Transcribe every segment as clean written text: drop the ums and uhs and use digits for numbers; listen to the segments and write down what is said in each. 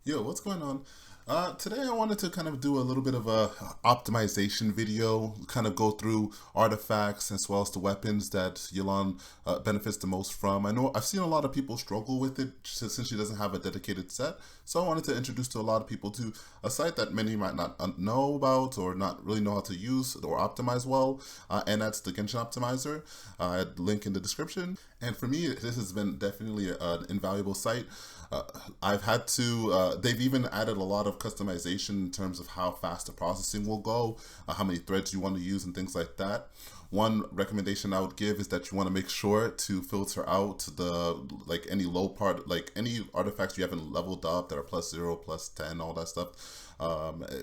Yo, what's going on? Today I wanted to kind of do a little bit of a optimization video, kind of go through artifacts as well as the weapons that Yelan benefits the most from. I know I've seen a lot of people struggle with it since she doesn't have a dedicated set, so I wanted to introduce to a lot of people to a site that many might not know about or not really know how to use or optimize well, and that's the Genshin Optimizer. I had the link in the description, and for me, this has been definitely an invaluable site. Uh, I've had to, they've even added a lot of customization in terms of how fast the processing will go, how many threads you want to use and things like that. One recommendation I would give is that you want to make sure to filter out like any low part, like any artifacts you haven't leveled up that are +0, +10, all that stuff.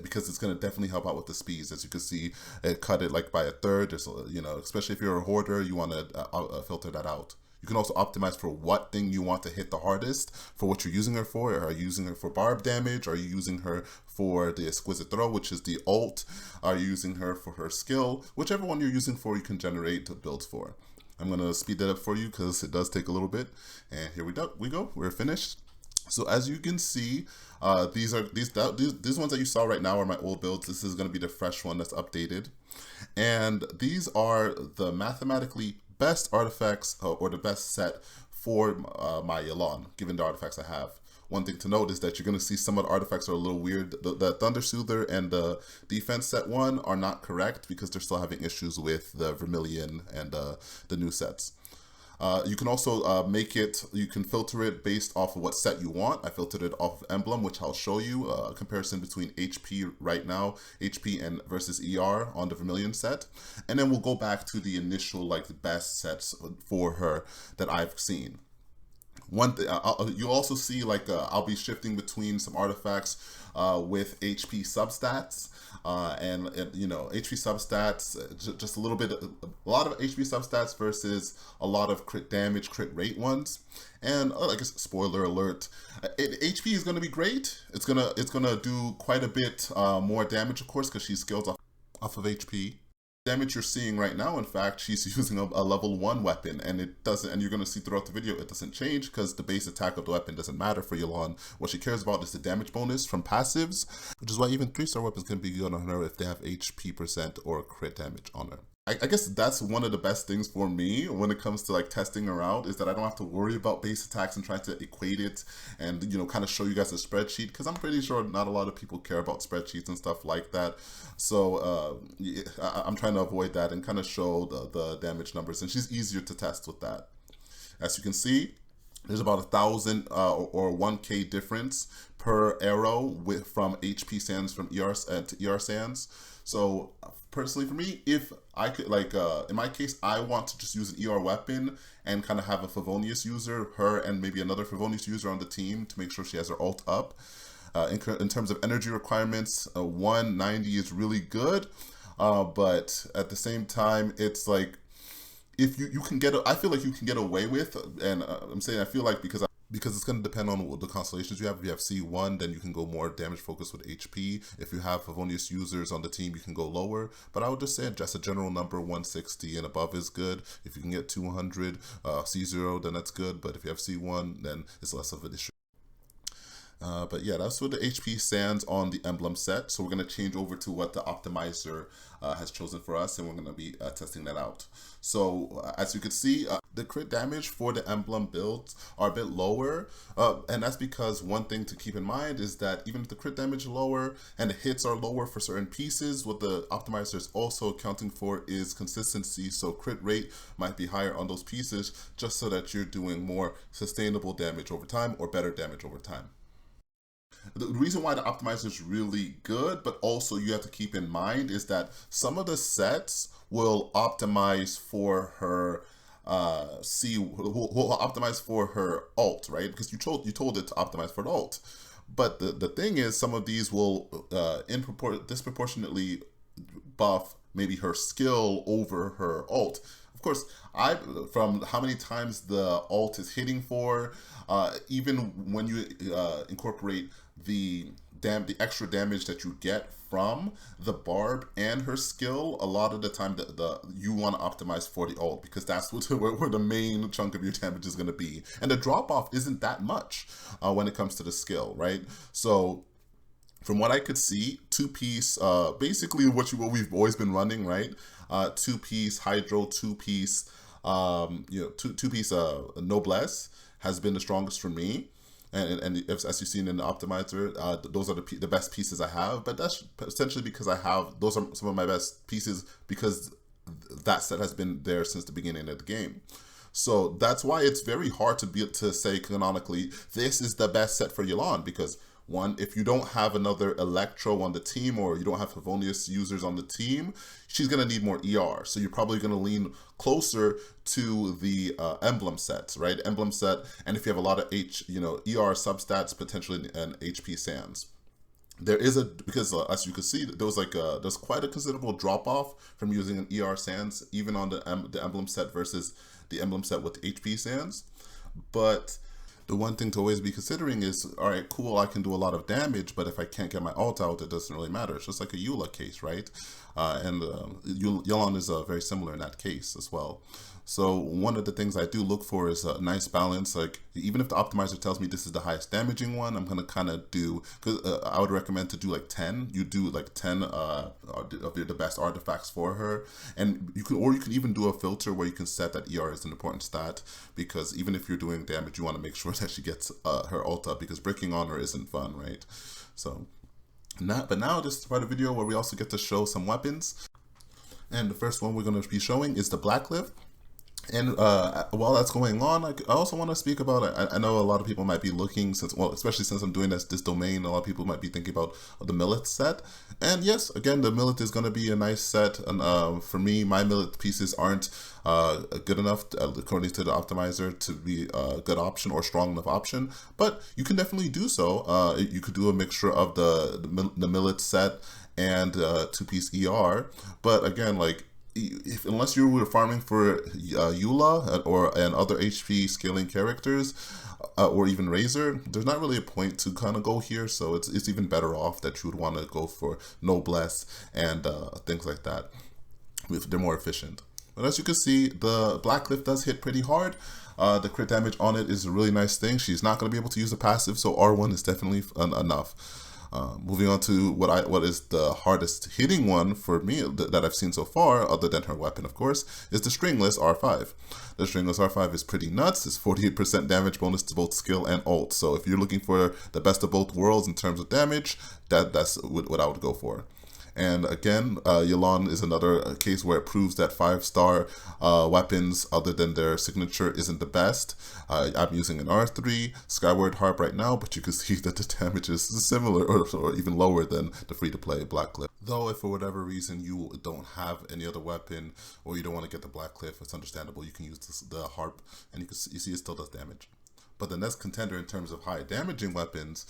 Because it's going to definitely help out with the speeds. As you can see, it cut it like by a third. There's, especially if you're a hoarder, you want to filter that out. You can also optimize for what thing you want to hit the hardest for what you're using her for. Are you using her for barb damage? Are you using her for the exquisite throw, which is the ult? Are you using her for her skill? Whichever one you're using for, you can generate builds for. I'm going to speed that up for you because it does take a little bit. And here we go. We're finished. So as you can see, these ones that you saw right now are my old builds. This is going to be the fresh one that's updated. And these are the mathematically best artifacts or the best set for my Yelan, given the artifacts I have. One thing to note is that you're going to see some of the artifacts are a little weird. The Thunder Soother and the Defense Set 1 are not correct because they're still having issues with the Vermilion and the new sets. You can also you can filter it based off of what set you want. I filtered it off of Emblem, which I'll show you a comparison between HP right now, HP and versus ER on the Vermilion set. And then we'll go back to the initial like the best sets for her that I've seen. One thing you also see like I'll be shifting between some artifacts with HP substats and HP substats just a little bit, a lot of HP substats versus a lot of crit damage, crit rate ones. And I guess spoiler alert, HP is going to be great. It's gonna do quite a bit more damage, of course, because she's skilled off of HP. Damage you're seeing right now, in fact, she's using a level 1 weapon, and it doesn't, and you're going to see throughout the video, it doesn't change because the base attack of the weapon doesn't matter for Yelan. What she cares about is the damage bonus from passives, which is why even 3-star weapons can be good on her if they have HP percent or crit damage on her. I guess that's one of the best things for me when it comes to like testing her out, is that I don't have to worry about base attacks and trying to equate it and kind of show you guys a spreadsheet, because I'm pretty sure not a lot of people care about spreadsheets and stuff like that. So I'm trying to avoid that and kind of show the damage numbers, and she's easier to test with that. As you can see, there's about 1,000 or 1K difference per arrow from HP sands from ER to ER sands. So personally for me, if I could in my case, I want to just use an ER weapon and kind of have a Favonius user, her and maybe another Favonius user on the team to make sure she has her ult up. In terms of energy requirements, 190 is really good, but at the same time, it's like if you can get, I feel like you can get away with, and I'm saying I feel like because it's going to depend on what the constellations you have. If you have C1, then you can go more damage focused with HP. If you have Favonius users on the team, you can go lower. But I would just say just a general number, 160 and above is good. If you can get 200, C0, then that's good. But if you have C1, then it's less of an issue. But yeah, that's what the HP stands on the emblem set. So we're going to change over to what the optimizer has chosen for us, and we're going to be testing that out. So as you can see, the crit damage for the emblem builds are a bit lower, and that's because one thing to keep in mind is that even if the crit damage is lower and the hits are lower for certain pieces, what the optimizer is also accounting for is consistency. So crit rate might be higher on those pieces just so that you're doing more sustainable damage over time or better damage over time. The reason why the optimizer is really good, but also you have to keep in mind, is that some of the sets will optimize for her will optimize for her ult, right? Because you told it to optimize for the ult. But the thing is, some of these will disproportionately buff maybe her skill over her ult. Of course, from how many times the ult is hitting for, even when you incorporate the extra damage that you get from the barb and her skill, a lot of the time you want to optimize for the ult, because that's where the main chunk of your damage is going to be, and the drop off isn't that much when it comes to the skill, right? So from what I could see, two-piece, basically what we've always been running, right? Two-piece Hydro, two-piece, two-piece Noblesse has been the strongest for me. And as you've seen in the optimizer, those are the best pieces I have. But that's essentially because those are some of my best pieces, because that set has been there since the beginning of the game. So that's why it's very hard to say canonically this is the best set for Yelan, because one, if you don't have another Electro on the team, or you don't have Favonius users on the team, she's going to need more ER. So you're probably going to lean closer to the emblem sets, right? Emblem set, and if you have a lot of ER substats, potentially an HP Sands. There is because as you can see, there's quite a considerable drop off from using an ER Sands, even on the emblem set versus the emblem set with HP Sands. But the one thing to always be considering is, all right, cool, I can do a lot of damage, but if I can't get my ult out, it doesn't really matter. It's just like a Eula case, right? Yelan is very similar in that case as well. So one of the things I do look for is a nice balance. Like, even if the optimizer tells me this is the highest damaging one, I'm going to kind of do, because I would recommend to do like 10. You do like 10 of the best artifacts for her. And you can even do a filter where you can set that ER is an important stat, because even if you're doing damage, you want to make sure that she gets her ult up, because bricking on her isn't fun, right? So, but now this is part of the video where we also get to show some weapons. And the first one we're going to be showing is the Blacklift. And while that's going on, I also want to speak about it. I know a lot of people might be looking, especially since I'm doing this domain, a lot of people might be thinking about the Millet set. And yes, again, the Millet is going to be a nice set. And for me, my Millet pieces aren't good enough, according to the optimizer, to be a good option or strong enough option. But you can definitely do so. You could do a mixture of the Millet set and two-piece ER. But again, like, unless you were farming for Eula and other HP scaling characters, or even Razor, there's not really a point to kind of go here. So it's even better off that you would want to go for Noblesse and things like that. They're more efficient. But as you can see, the Blacklift does hit pretty hard. The crit damage on it is a really nice thing. She's not going to be able to use the passive, so R1 is definitely enough. Moving on to what is the hardest hitting one for me that I've seen so far, other than her weapon, of course, is the Stringless R5. The Stringless R5 is pretty nuts. It's 48% damage bonus to both skill and ult. So if you're looking for the best of both worlds in terms of damage, that's what I would go for. And again, Yelan is another case where it proves that 5-star weapons, other than their signature, isn't the best. I'm using an R3 Skyward Harp right now, but you can see that the damage is similar or even lower than the free-to-play Blacklift. Though if for whatever reason you don't have any other weapon, or you don't want to get the Blacklift, it's understandable. You can use the Harp, and you see it still does damage. But the next contender in terms of high damaging weapons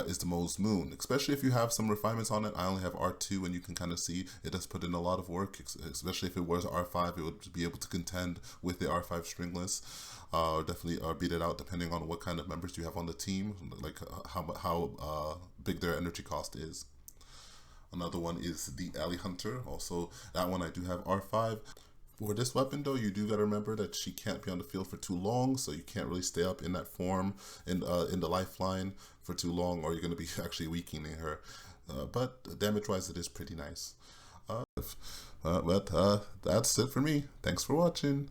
is the Mo's Moon. Especially if you have some refinements on it. I only have R2, and you can kind of see it does put in a lot of work. Especially if it was R5, it would be able to contend with the R5 Stringless. Definitely beat it out depending on what kind of members you have on the team, like how big their energy cost is. Another one is the Alley Hunter. Also, that one I do have R5. For this weapon, though, you do got to remember that she can't be on the field for too long, so you can't really stay up in that form in the lifeline for too long, or you're going to be actually weakening her. But damage-wise, it is pretty nice. But that's it for me. Thanks for watching.